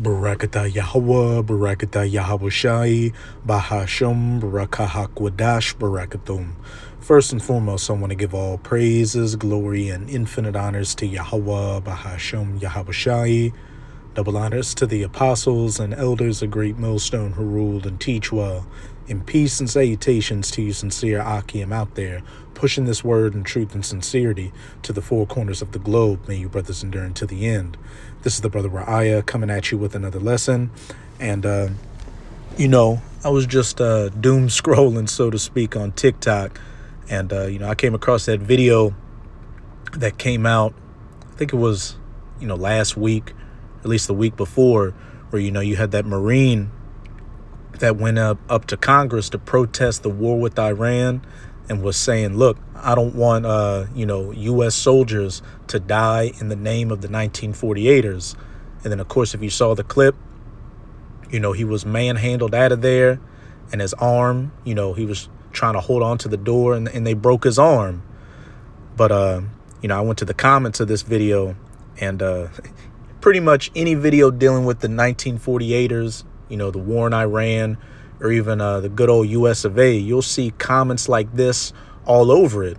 Barakatah Yahweh, Barakatah Yahweh Shai, Bahasham, Barakahakwadash, Barakathum. First and foremost, I want to give all praises, glory, and infinite honors to Yahweh, Bahasham, Yahweh Shai. Double honors to the apostles and elders of Great Millstone who ruled and teach well. In peace and salutations to you sincere Akim out there, pushing this word and truth and sincerity to the four corners of the globe. May you brothers endure unto the end. This is the brother Ra'aya coming at you with another lesson. And, I was just doom scrolling, so to speak, on TikTok. And, I came across that video that came out, I think it was, last week, at least the week before, where, you had that Marine that went up to Congress to protest the war with Iran and was saying, look, I don't want, U.S. soldiers to die in the name of the 1948ers. And then, of course, if you saw the clip, he was manhandled out of there, and his arm, he was trying to hold on to the door, and they broke his arm. But, I went to the comments of this video, and pretty much any video dealing with the 1948ers, the war in Iran, or even the good old US of A, you'll see comments like this all over it.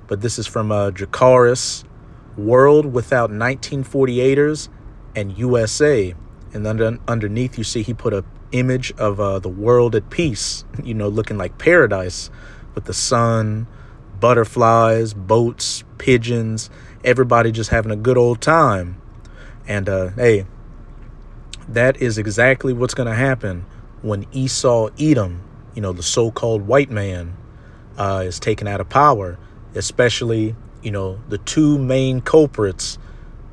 But this is from Dracaris, World Without 1948ers and USA. And underneath you see he put an image of the world at peace, looking like paradise with the sun, butterflies, boats, pigeons, everybody just having a good old time. And hey, that is exactly what's going to happen when Esau Edom, the so-called white man, is taken out of power, especially, the two main culprits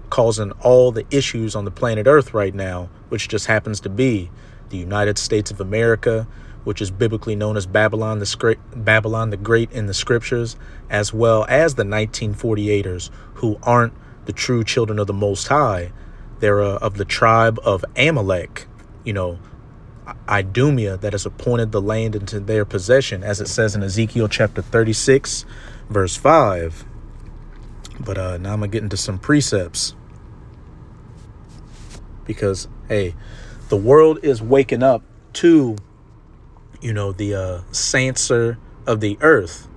causing all the issues on the planet Earth right now, which just happens to be the United States of America, which is biblically known as Babylon the Great in the scriptures, as well as the 1948ers, who aren't the true children of the Most High. They're of the tribe of Amalek, Idumea, that has appointed the land into their possession, as it says in Ezekiel chapter 36, verse 5. But now I'm going to get into some precepts. Because, hey, the world is waking up to, the censer of the earth.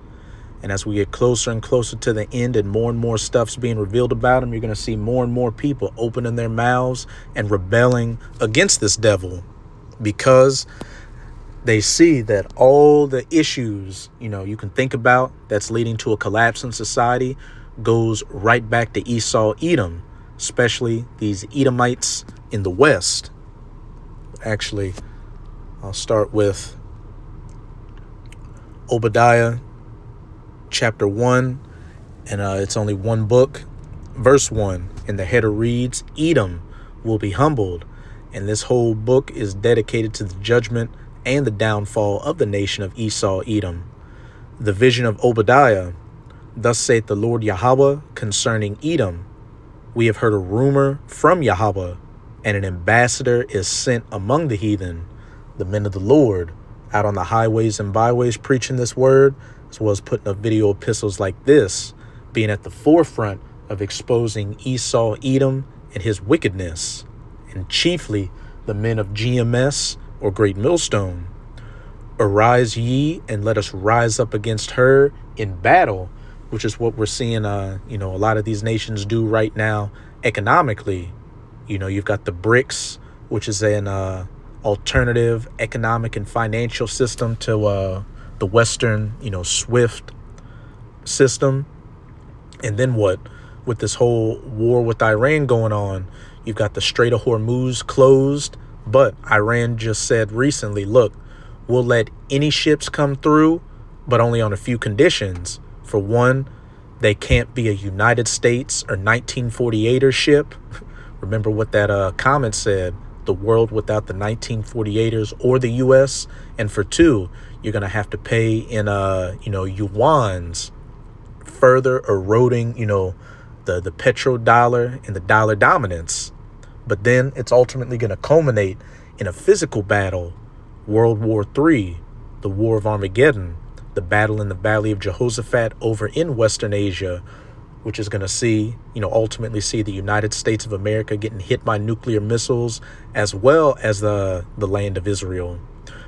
And as we get closer and closer to the end and more stuff's being revealed about them, you're going to see more and more people opening their mouths and rebelling against this devil, because they see that all the issues, you can think about that's leading to a collapse in society goes right back to Esau Edom, especially these Edomites in the West. Actually, I'll start with Obadiah chapter 1, and it's only one book, verse 1, and the header reads, Edom will be humbled. And this whole book is dedicated to the judgment and the downfall of the nation of Esau Edom. The vision of Obadiah: thus saith the Lord Yahweh concerning Edom, we have heard a rumor from Yahweh, and an ambassador is sent among the heathen, the men of the Lord, out on the highways and byways preaching this word, as well as putting up video epistles like this, being at the forefront of exposing Esau Edom and his wickedness, and chiefly the men of GMS, or Great Millstone. Arise ye, and let us rise up against her in battle, which is what we're seeing, a lot of these nations do right now economically. You've got the BRICS, which is an alternative economic and financial system to the Western, SWIFT system. And then what? With this whole war with Iran going on, you've got the Strait of Hormuz closed, but Iran just said recently, look, we'll let any ships come through, but only on a few conditions. For one, they can't be a United States or 1948er ship. Remember what that comment said, the world without the 1948ers or the U.S. And for two, you're going to have to pay in, yuans, further eroding, the petrodollar and the dollar dominance. But then it's ultimately going to culminate in a physical battle, World War III, the War of Armageddon, the battle in the Valley of Jehoshaphat over in Western Asia, which is going to see, ultimately see the United States of America getting hit by nuclear missiles, as well as the land of Israel.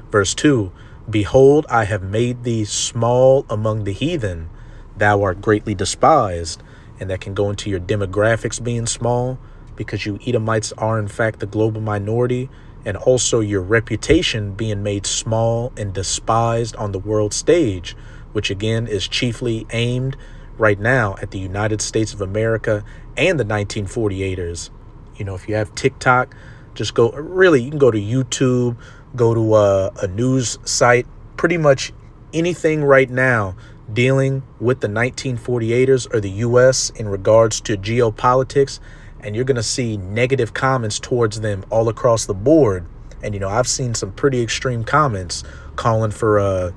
Verse 2, behold, I have made thee small among the heathen. Thou art greatly despised. And that can go into your demographics being small, because you Edomites are in fact the global minority, and also your reputation being made small and despised on the world stage, which again is chiefly aimed right now at the United States of America and the 1948ers. If you have TikTok, just go, really, you can go to YouTube, go to a news site, pretty much anything right now dealing with the 1948ers or the U.S. in regards to geopolitics, and you're going to see negative comments towards them all across the board. And, I've seen some pretty extreme comments calling for,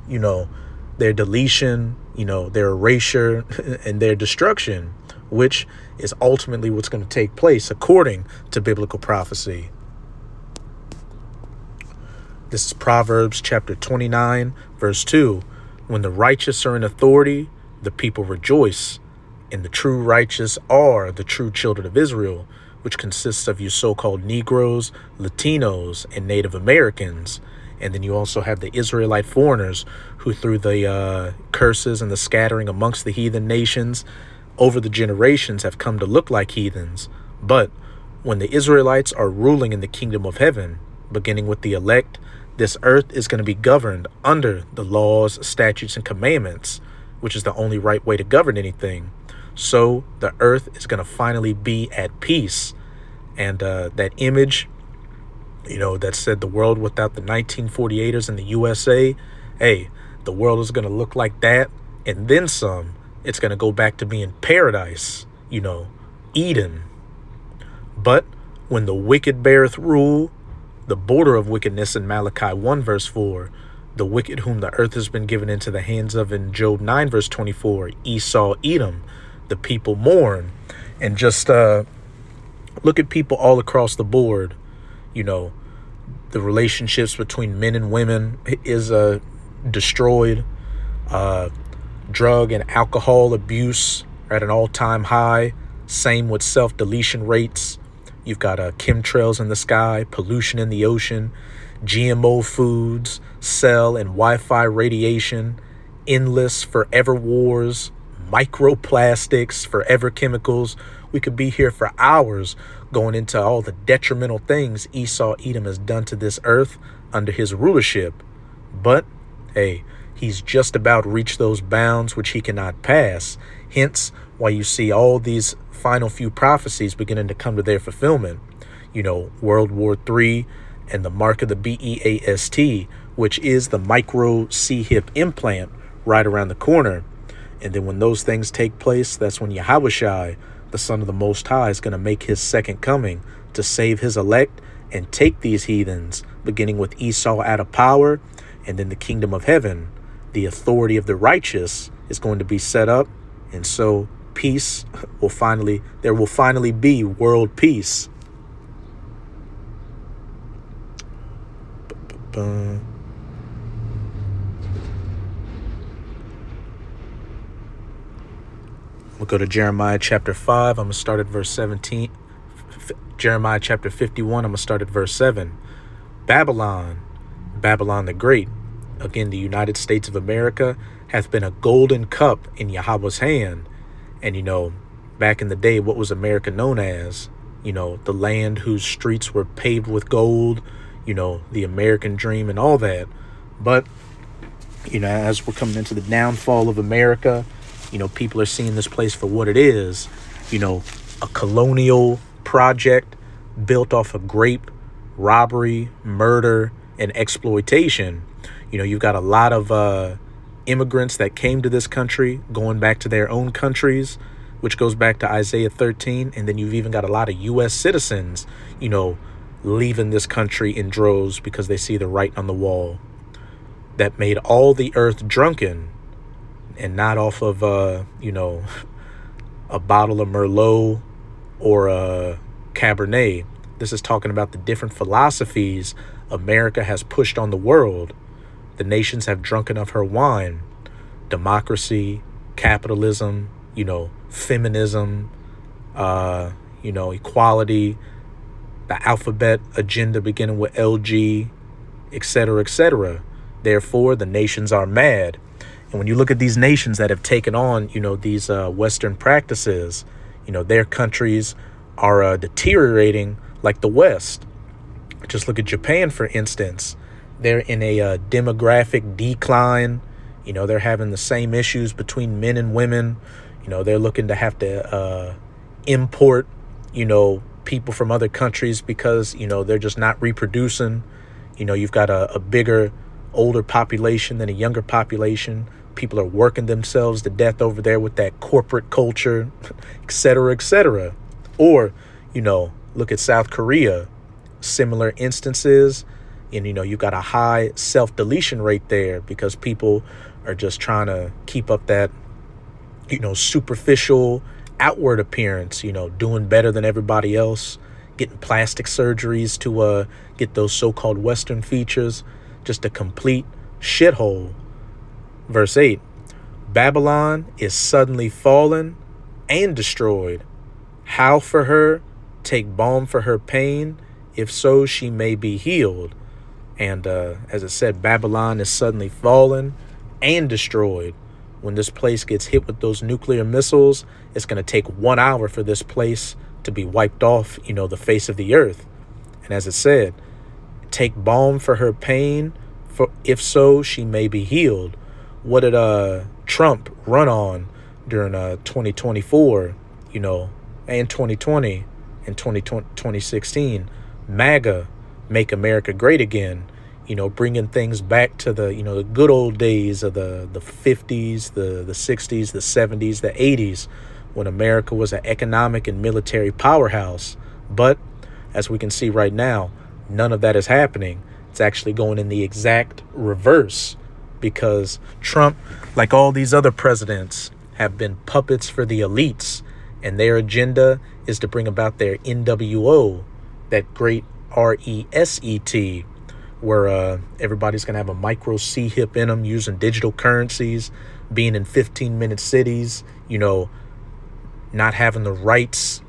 their deletion, their erasure and their destruction, which is ultimately what's going to take place according to biblical prophecy. This is Proverbs chapter 29, verse 2. When the righteous are in authority, the people rejoice, and the true righteous are the true children of Israel, which consists of you so-called Negroes, Latinos, and Native Americans. And then you also have the Israelite foreigners who, through the curses and the scattering amongst the heathen nations over the generations, have come to look like heathens. But when the Israelites are ruling in the kingdom of heaven, beginning with the elect, this earth is going to be governed under the laws, statutes, and commandments, which is the only right way to govern anything. So the earth is going to finally be at peace. And that image, that said the world without the 1948ers in the USA, hey, the world is going to look like that. And then some. It's going to go back to being paradise, Eden. But when the wicked beareth rule, the border of wickedness in Malachi 1 verse 4, the wicked whom the earth has been given into the hands of in Job 9 verse 24, Esau, Edom, the people mourn. And just look at people all across the board. The relationships between men and women is destroyed. Drug and alcohol abuse are at an all-time high. Same with self-deletion rates. You've got chemtrails in the sky, pollution in the ocean, GMO foods, cell and Wi-Fi radiation, endless forever wars, microplastics, forever chemicals. We could be here for hours going into all the detrimental things Esau, Edom has done to this earth under his rulership. But, hey, he's just about reached those bounds which he cannot pass. Hence why you see all these final few prophecies beginning to come to their fulfillment. World War III and the mark of the BEAST, which is the micro C-hip implant right around the corner. And then when those things take place, that's when Yahushua, the Son of the Most High, is going to make his second coming to save his elect and take these heathens, beginning with Esau out of power, and then the kingdom of heaven, the authority of the righteous, is going to be set up. And so peace there will finally be world peace. We'll go to Jeremiah chapter 5. I'm going to start at verse 17. Jeremiah chapter 51. I'm going to start at verse 7. Babylon the Great, again, the United States of America, hath been a golden cup in Yahweh's hand. And, back in the day, what was America known as? The land whose streets were paved with gold, the American dream and all that. But, as we're coming into the downfall of America, people are seeing this place for what it is, a colonial project built off of grape, robbery, murder, and exploitation. You've got a lot of immigrants that came to this country going back to their own countries, which goes back to Isaiah 13. And then you've even got a lot of U.S. citizens, leaving this country in droves because they see the writing on the wall that made all the earth drunken, and not off of, a bottle of Merlot or a Cabernet. This is talking about the different philosophies America has pushed on the world. The nations have drunken of her wine. Democracy, capitalism, feminism, equality, the alphabet agenda beginning with LG, etc., etc. Therefore, the nations are mad. And when you look at these nations that have taken on, these Western practices, their countries are deteriorating like the West. Just look at Japan, for instance. They're in a demographic decline. They're having the same issues between men and women. They're looking to have to import, people from other countries because, they're just not reproducing. You've got a bigger, older population than a younger population. People are working themselves to death over there with that corporate culture, et cetera, et cetera. Or, look at South Korea, similar instances. And, you've got a high self-deletion rate there because people are just trying to keep up that, superficial outward appearance, doing better than everybody else, getting plastic surgeries to get those so-called Western features, just a complete shithole. Verse 8, Babylon is suddenly fallen and destroyed. Howl for her, take balm for her pain, if so she may be healed. And as it said, Babylon is suddenly fallen and destroyed. When this place gets hit with those nuclear missiles, it's going to take 1 hour for this place to be wiped off, the face of the earth. And as it said, take balm for her pain, for if so she may be healed. What did Trump run on during 2024, and 2020 and 2016? MAGA, Make America Great Again, bringing things back to the, the good old days of the 50s, the 60s, the 70s, the 80s, when America was an economic and military powerhouse. But as we can see right now, none of that is happening. It's actually going in the exact reverse because Trump, like all these other presidents, have been puppets for the elites, and their agenda is to bring about their NWO, that great RESET, where everybody's going to have a micro C-hip in them, using digital currencies, being in 15-minute cities, not having the rights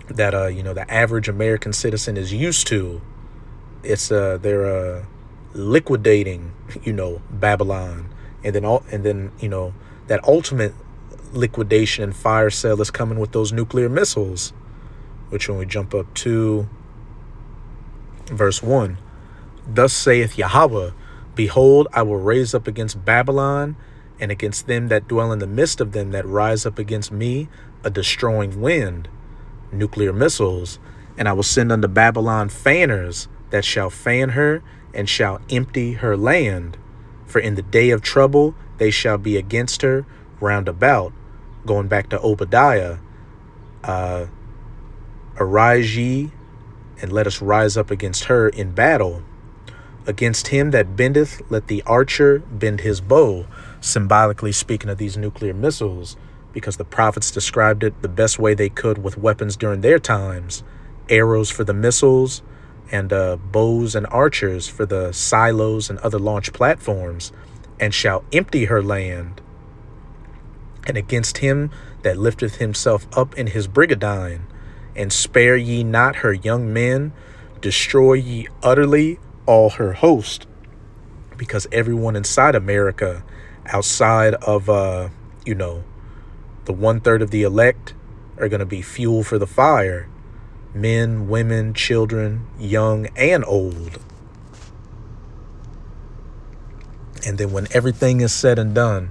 that, the average American citizen is used to. It's they're liquidating, Babylon. And then, that ultimate liquidation and fire sale is coming with those nuclear missiles, which when we jump up to verse 1, thus saith Yahweh, behold, I will raise up against Babylon and against them that dwell in the midst of them that rise up against me a destroying wind, nuclear missiles, and I will send unto Babylon fanners that shall fan her and shall empty her land. For in the day of trouble they shall be against her round about. Going back to Obadiah, arise ye, and let us rise up against her in battle. Against him that bendeth, let the archer bend his bow. Symbolically speaking of these nuclear missiles, because the prophets described it the best way they could with weapons during their times. Arrows for the missiles, and bows and archers for the silos and other launch platforms, and shall empty her land. And against him that lifteth himself up in his brigadine, and spare ye not her young men, destroy ye utterly all her host. Because everyone inside America, outside of, the 1/3 of the elect, are going to be fuel for the fire. Men, women, children, young and old. And then when everything is said and done,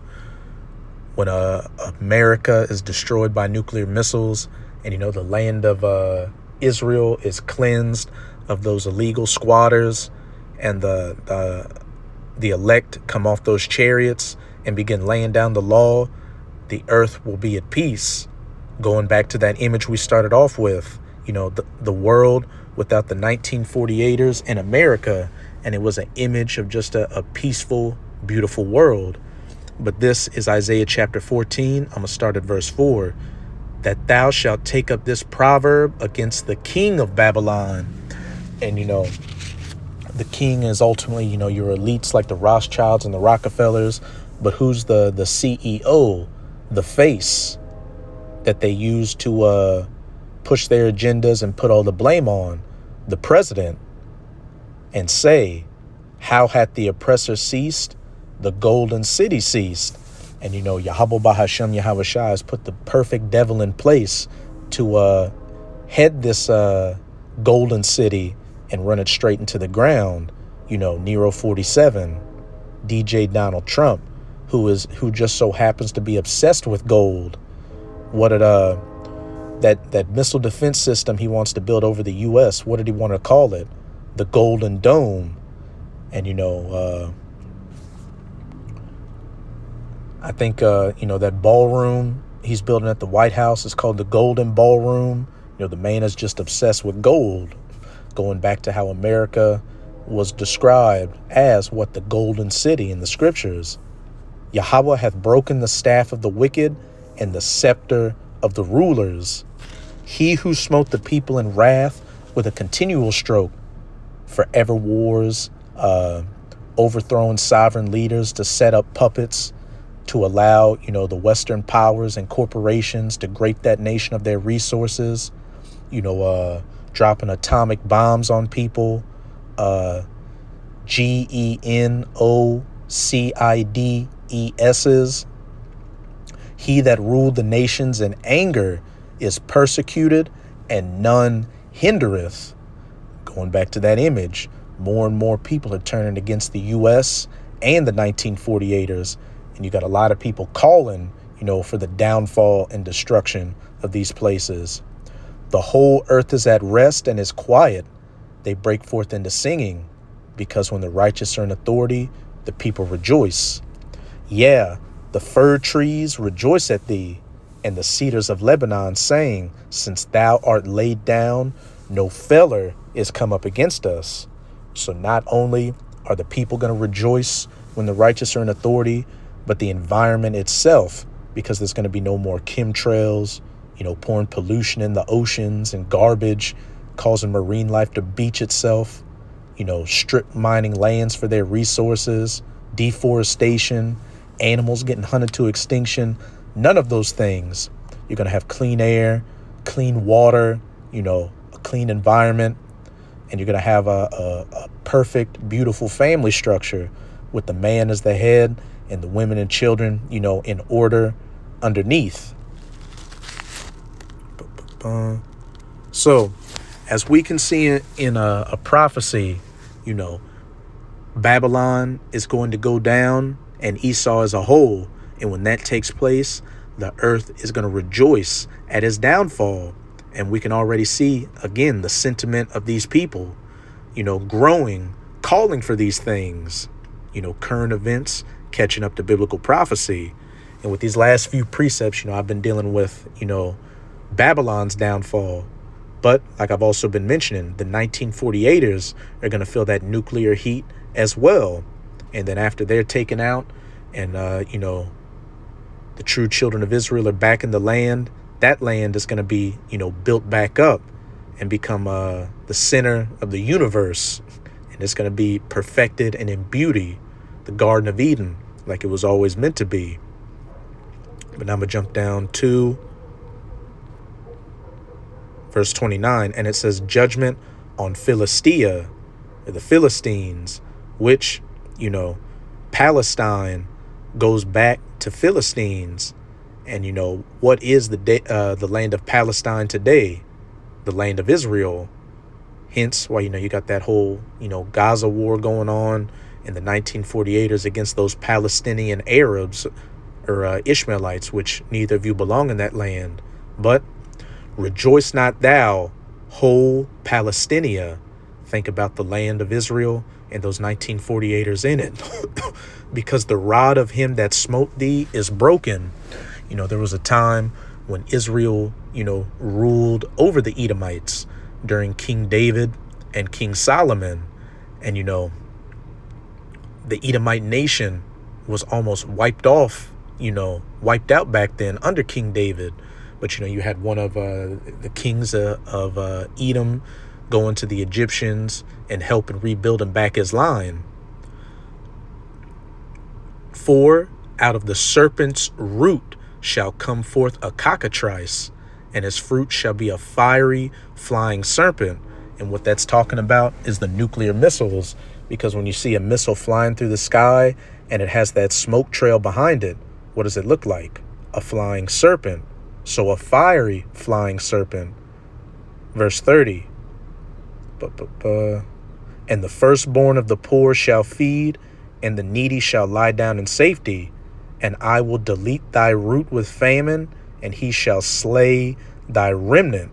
when America is destroyed by nuclear missiles, and the land of Israel is cleansed of those illegal squatters, and the elect come off those chariots and begin laying down the law, the earth will be at peace. Going back to that image we started off with, the world without the 1948ers in America, and it was an image of just a peaceful, beautiful world. But this is Isaiah chapter 14. I'm going to start at verse 4. That thou shalt take up this proverb against the king of Babylon. And, the king is ultimately, your elites like the Rothschilds and the Rockefellers. But who's the CEO, the face? that they use to push their agendas and put all the blame on the president and say, how hath the oppressor ceased? The golden city ceased. And, Yahweh Bahashem Yahweh Shai has put the perfect devil in place to head this golden city and run it straight into the ground. Nero 47, DJ Donald Trump, who just so happens to be obsessed with gold. What did that missile defense system he wants to build over the U.S., what did he want to call it? The Golden Dome. And, I think, that ballroom he's building at the White House is called the Golden Ballroom. The man is just obsessed with gold, going back to how America was described as the golden city in the scriptures. Yahweh hath broken the staff of the wicked and the scepter of the rulers. He who smote the people in wrath with a continual stroke, forever wars, overthrowing sovereign leaders to set up puppets to allow, the Western powers and corporations to grape that nation of their resources, dropping atomic bombs on people, GENOCIDESs. He that ruled the nations in anger is persecuted, and none hindereth. Going back to that image, more and more people are turning against the U.S. and the 1948ers, and you got a lot of people calling, for the downfall and destruction of these places. The whole earth is at rest and is quiet. They break forth into singing, because when the righteous are in authority, the people rejoice. Yeah, the fir trees rejoice at thee, and the cedars of Lebanon, saying, since thou art laid down, no feller is come up against us. So not only are the people going to rejoice when the righteous are in authority, but the environment itself, because there's going to be no more chemtrails, pouring pollution in the oceans and garbage, causing marine life to beach itself, strip mining lands for their resources, deforestation, animals getting hunted to extinction. None of those things. You're going to have clean air, clean water, a clean environment, and you're going to have a perfect, beautiful family structure with the man as the head and the women and children, in order underneath. So, as we can see in a prophecy, Babylon is going to go down and Esau as a whole. And when that takes place, the earth is going to rejoice at his downfall. And we can already see, again, the sentiment of these people, growing, calling for these things, current events, catching up to biblical prophecy. And with these last few precepts, I've been dealing with, Babylon's downfall. But like I've also been mentioning, the 1948ers are going to feel that nuclear heat as well. And then after they're taken out and, the true children of Israel are back in the land, that land is going to be, built back up and become the center of the universe. And it's going to be perfected and in beauty, the Garden of Eden, like it was always meant to be. But now I'm going to jump down to verse 29, and it says, judgment on Philistia, the Philistines, which, Palestine goes back to Philistines. And, what is the land of Palestine today? The land of Israel. Hence why, you got that whole, Gaza war going on, and the 1948ers against those Palestinian Arabs or Ishmaelites, which neither of you belong in that land. But rejoice not thou, whole Palestinia. Think about the land of Israel and those 1948ers in it. Because the rod of him that smote thee is broken. There was a time when Israel, ruled over the Edomites during King David and King Solomon. And, the Edomite nation was almost wiped out back then under King David. But, you had one of the kings of Edom going to the Egyptians and helping rebuild him back his line. For out of the serpent's root shall come forth a cockatrice, and his fruit shall be a fiery flying serpent. And what that's talking about is the nuclear missiles, because when you see a missile flying through the sky and it has that smoke trail behind it, what does it look like? A flying serpent. So a fiery flying serpent. Verse 30. And the firstborn of the poor shall feed, and the needy shall lie down in safety. And I will delete thy root with famine, and he shall slay thy remnant.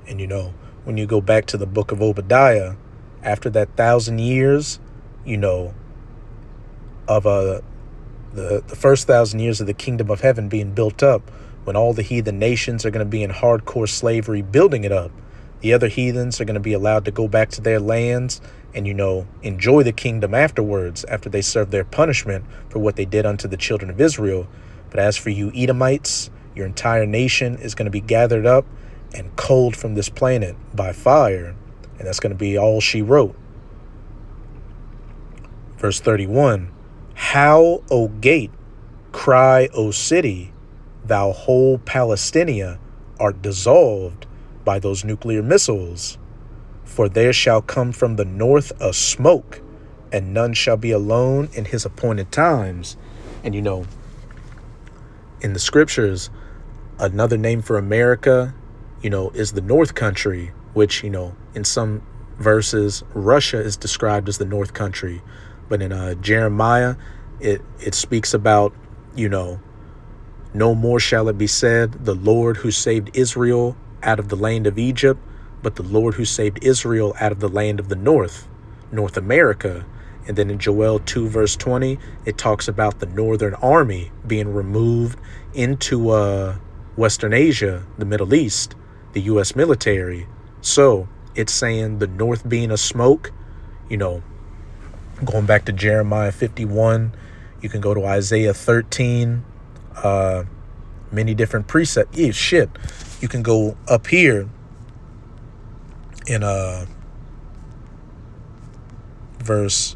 And when you go back to the book of Obadiah, after that 1,000 years, of the first 1,000 years of the kingdom of heaven being built up, when all the heathen nations are going to be in hardcore slavery building it up, the other heathens are going to be allowed to go back to their lands and, enjoy the kingdom afterwards, after they serve their punishment for what they did unto the children of Israel. But as for you Edomites, your entire nation is going to be gathered up and culled from this planet by fire. And that's going to be all she wrote. Verse 31, Howl, O gate, cry, O city, thou whole Palestinia art dissolved by those nuclear missiles. For there shall come from the north a smoke, and none shall be alone in his appointed times. And in the scriptures, another name for America, is the North Country, which, in some verses, Russia is described as the North Country. But in Jeremiah, it speaks about, no more shall it be said, the Lord who saved Israel out of the land of Egypt, but the Lord who saved Israel out of the land of the North America. And then in Joel 2 verse 20, it talks about the Northern Army being removed into Western Asia, the Middle East, the U.S. military. So it's saying the North being a smoke, going back to Jeremiah 51, you can go to Isaiah 13, many different precepts. You can go up here in verse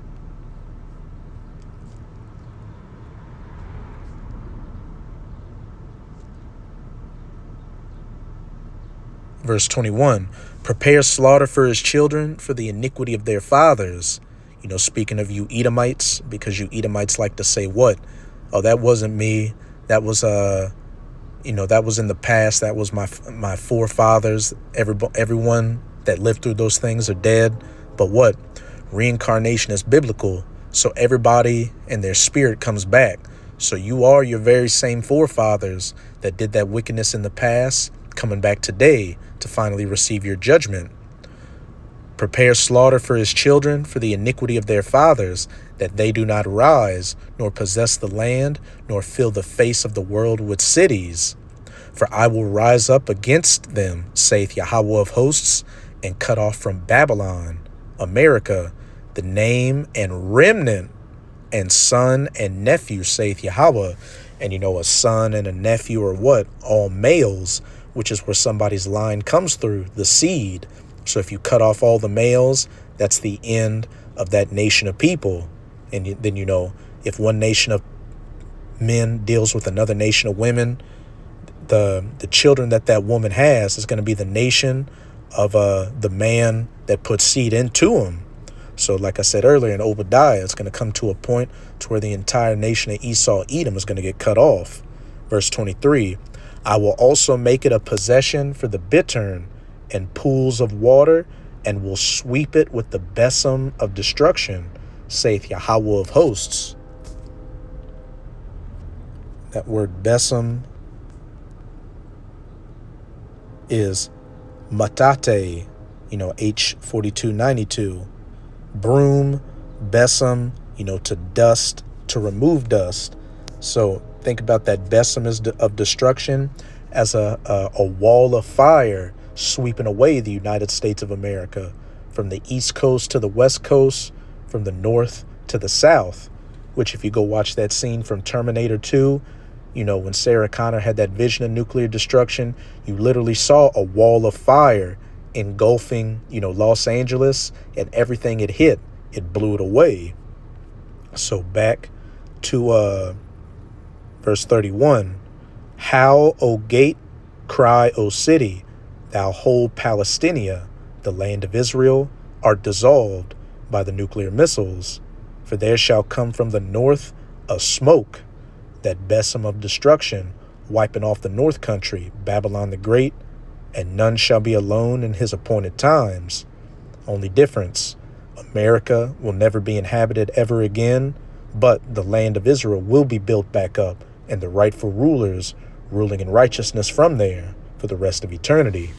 21. Prepare slaughter for his children for the iniquity of their fathers. Speaking of you Edomites, because you Edomites like to say what? Oh, that wasn't me. That was that was in the past. That was my forefathers. Everyone that lived through those things are dead. But what? Reincarnation is biblical. So everybody and their spirit comes back. So you are your very same forefathers that did that wickedness in the past, coming back today to finally receive your judgment. Prepare slaughter for his children for the iniquity of their fathers, that they do not rise, nor possess the land, nor fill the face of the world with cities. For I will rise up against them, saith Yahweh of hosts, and cut off from Babylon, America, the name and remnant, and son and nephew, saith Yahweh. And a son and a nephew are what? All males, which is where somebody's line comes through, the seed. So if you cut off all the males, that's the end of that nation of people. And then, if one nation of men deals with another nation of women, the children that woman has is going to be the nation of the man that puts seed into him. So like I said earlier in Obadiah, it's going to come to a point to where the entire nation of Esau, Edom, is going to get cut off. Verse 23, I will also make it a possession for the bittern and pools of water, and will sweep it with the besom of destruction, saith Yahweh of hosts. That word besom is matate, H4292. Broom, besom, to dust, to remove dust. So think about that besom of destruction as a wall of fire sweeping away the United States of America from the East Coast to the West Coast, from the North to the South, which if you go watch that scene from Terminator 2, when Sarah Connor had that vision of nuclear destruction, you literally saw a wall of fire engulfing, Los Angeles, and everything it hit, it blew it away. So back to Verse 31, Howl, O gate, cry, O city, thou whole Palestinia, the land of Israel, art dissolved by the nuclear missiles. For there shall come from the north a smoke, that besom of destruction, wiping off the north country, Babylon the Great, and none shall be alone in his appointed times. Only difference, America will never be inhabited ever again, but the land of Israel will be built back up, and the rightful rulers ruling in righteousness from there for the rest of eternity.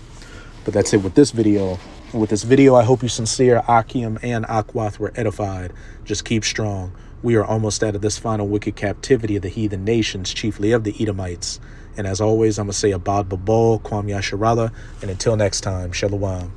But that's it with this video. With this video, I hope you sincere, Akim and Akwath were edified. Just keep strong. We are almost out of this final wicked captivity of the heathen nations, chiefly of the Edomites. And as always, I'm going to say Abad Babal, Kwam Yasharallah, and until next time, Shalom.